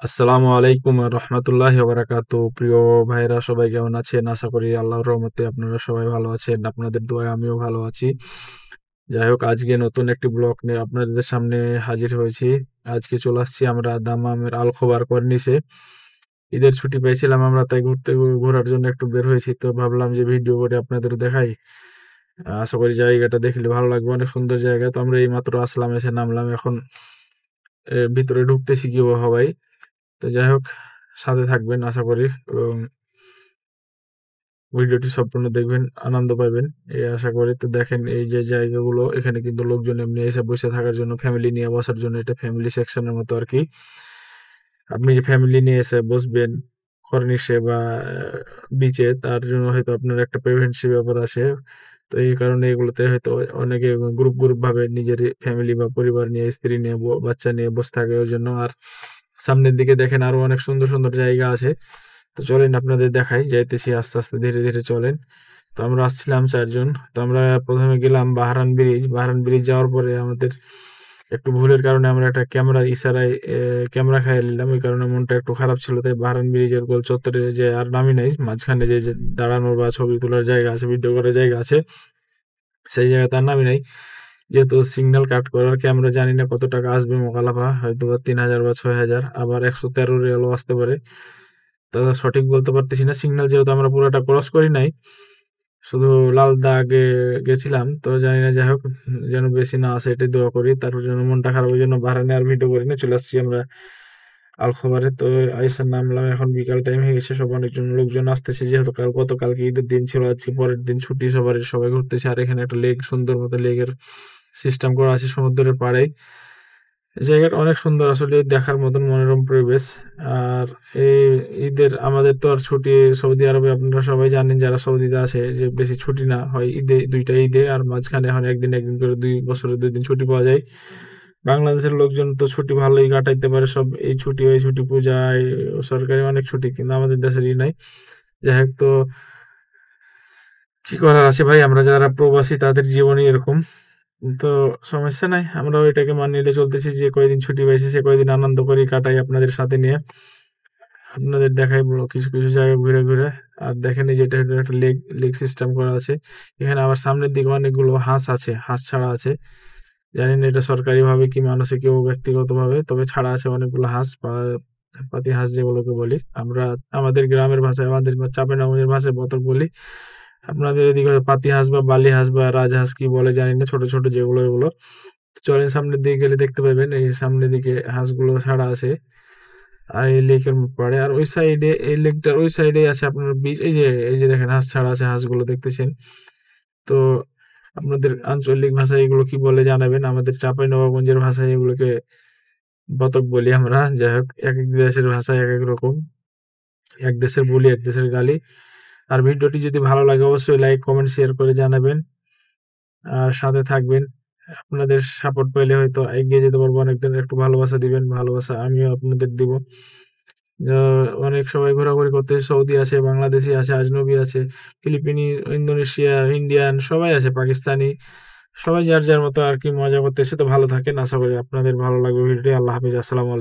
আসসালামু আলাইকুম রহমতুল্লাহি বারাকাতু। প্রিয় ভাইরা সবাই কেমন আছেন? আশা করি আল্লাহর রহমতে আপনারা সবাই ভালো আছেন। আপনাদের দোয়ায় আমিও ভালো আছি। যাই হোক, আজকে নতুন একটি ব্লগ নিয়ে আপনাদের সামনে হাজির হয়েছি। আজকে চলে আসছি আমরা দামামের আল খোবার কর্নিশে। ঈদের ছুটি পেয়েছিলাম আমরা, তাই ঘোরার জন্য একটু বের হয়েছি। তো ভাবলাম যে ভিডিও করে আপনাদের দেখাই। আশা করি জায়গাটা দেখলে ভালো লাগবে, অনেক সুন্দর জায়গা। তো আমরা এইমাত্র আসলাম, এসে নামলাম, এখন ভিতরে ঢুকতেছি কি হবাই। তো যাই হোক, সাথে থাকবেন আশা করি, এবং ভিডিওটি সম্পূর্ণ দেখবেন, আনন্দ পাবেন এই আশা করি। তো দেখেন এই যে জায়গাগুলো, এখানে কিন্তু লোকজন এমনি এসে বসে থাকার জন্য, ফ্যামিলি নিয়ে বসার জন্য, এটা ফ্যামিলি সেকশনের মতো আর কি। আপনি যে ফ্যামিলি নিয়ে এসে বসবেন কর্নিশে বা বিচে, তার জন্য হয়তো আপনার একটা প্রাইভেসি ব্যাপার আছে। তো এই কারণে এগুলোতে হয়তো অনেকে গ্রুপ ভাবে নিজের ফ্যামিলি বা পরিবার নিয়ে, স্ত্রী নিয়ে, বাচ্চা নিয়ে বসে থাকে ওই জন্য। আর সামনের দিকে দেখেন আরো অনেক সুন্দর সুন্দর জায়গা আছে। তো চলেন আপনাদের দেখাই, যাইতেছি আস্তে আস্তে, ধীরে ধীরে চলেন। তো আমরা আসছিলাম 4 জন। তো আমরা প্রথমে গেলাম বাহরান ব্রিজ। বাহরান ব্রিজ যাওয়ার পরে আমাদের একটু ভুলের কারণে আমরা একটা ক্যামেরার ইশারায় ক্যামেরা খাইয়ে নিলাম। ওই কারণে মনটা একটু খারাপ ছিল। তাই বাহরান ব্রিজের গোল চত্বরে যে আর নামি নাই। মাঝখানে যে দাঁড়ানোর বা ছবি তোলার জায়গা আছে, ভিডিও করার জায়গা আছে, সেই জায়গাতে আর নামি নাই। যেহেতু সিগন্যাল কাট করার ক্যামেরা, জানি না কত টাকা আসবে মোকালাফা, হয়তোবা ৩,০০০ বা ৬,০০০, আবার ১১৩ রিয়ালও আসতে পারে। দাদা সঠিক বলতে পারতেছি না। সিগন্যাল যেহেতু আমরা পুরোটা ক্রস করি নাই, শুধু লাল দাগে গেছিলাম, তো জানি না। যাই হোক, যেন বেশি না আসে এটাই দোয়া করি। তারপর জন্য মনটা খারাপ, ওই জন্য বাহারানে আর ভিডিও করি না, চলে আসছি আমরা আলখোবারে। তো আইসার নামলাম, এখন বিকাল টাইম হয়ে গেছে, সব অনেকজন লোকজন আসতেছে, যেহেতু গতকালকে ঈদের দিন ছিল, আজকে পরের দিন ছুটি সবারই, সবাই ঘুরতেছে। আর এখানে একটা লেক, সুন্দর মতো লেকের সিস্টেম করা আছে সমুদ্রের পাড়ে। জায়গাটা অনেক সুন্দর, আসলে দেখার মতন মনোরম পরিবেশ। আর এই ঈদের আমাদের তো আর ছুটি, সৌদি আরবে আপনারা সবাই জানেন যারা সৌদিতে আছে, যে বেশি ছুটি না হয় ঈদে, ২ টা ঈদে। আর মাঝখানে এখন একদিন করে ২ বছরে ২ দিন ছুটি পাওয়া যায়। বাংলাদেশের লোকজন তো ছুটি ভালোই কাটাইতে পারে, সব এই ছুটি ওই ছুটি, পূজায়, সরকারি অনেক ছুটি, কিন্তু আমাদের দেশের নাই। যাই হোক, তো কি করার আছে ভাই, আমরা যারা প্রবাসী তাদের জীবনই এরকম। তো সমস্যা নাই। আমরাও এটাকে মানিয়ে নিয়ে চলতেছি, যে কয়দিন ছুটি পাইছি সে কয়দিন আনন্দ করি, কাটাই আপনাদের সাথে নিয়ে। আপনাদের দেখাই কিছু জায়গা ঘুরে। আর দেখেন এই যে এটা হলো একটা লেক সিস্টেম করা আছে। এখানে আবার সামনের দিকে অনেকগুলো হাঁস আছে, হাঁস ছাড়া আছে। জানি না এটা সরকারিভাবে কি মানুষে কেউ ব্যক্তিগতভাবে, তবে ছাড়া আছে অনেকগুলো হাঁস, পাতি হাঁস যেগুলোকে বলি আমরা। আমাদের গ্রামের ভাষায়, আমাদের চাঁপাইনবাবগঞ্জের ভাষায় বতক বলি। আপনাদের এদিকে পাতি হাঁস বা বালি হাঁস বা রাজহাঁস কি বলে জানি না, ছোট ছোট যেগুলো এগুলো। চলেন সামনের দিকে গেলে দেখতে পাবেন, এই সামনের দিকে হাঁসগুলো ছাড়া আছে। আর এই লেকের পাড়ে, আর ওই সাইডে, এই লেকটার ওই সাইডে আছে আপনার বিচ। এই যে দেখেন হাঁস ছাড়া আছে, হাঁসগুলো দেখতেছেন। তো আপনাদের আঞ্চলিক ভাষায় এগুলো কি বলে জানাবেন। আমাদের চাঁপাইনবাবগঞ্জের ভাষায় এগুলোকে বতক বলি আমরা। যাই হোক, একেক দেশের ভাষায় একেক রকম। এক দেশের বলি, এক দেশের গালি। আর ভিডিওটি যদি ভালো লাগে অবশ্যই লাইক, কমেন্ট, শেয়ার করে জানাবেন। আর সাথে থাকবেন। আপনাদের সাপোর্ট পাইলে হয়তো এগিয়ে যেতে পারবো। অনেকজন একটু ভালোবাসা দিবেন, ভালোবাসা আমিও আপনাদের দিব। আ অনেক সবাই ঘোরাঘুরি করতেছে। সৌদি আছে, বাংলাদেশী আছে, আজনবী আছে, ফিলিপিনি, ইন্দোনেশিয়া, ইন্ডিয়ান সবাই আছে, পাকিস্তানি। সবাই যার মতো আরকি মজা করতেছে। তো ভালো থাকেন। আশা করি আপনাদের ভালো লাগবে ভিডিওটি। আল্লাহ হাফেজ। আসসালামু আলাইকুম।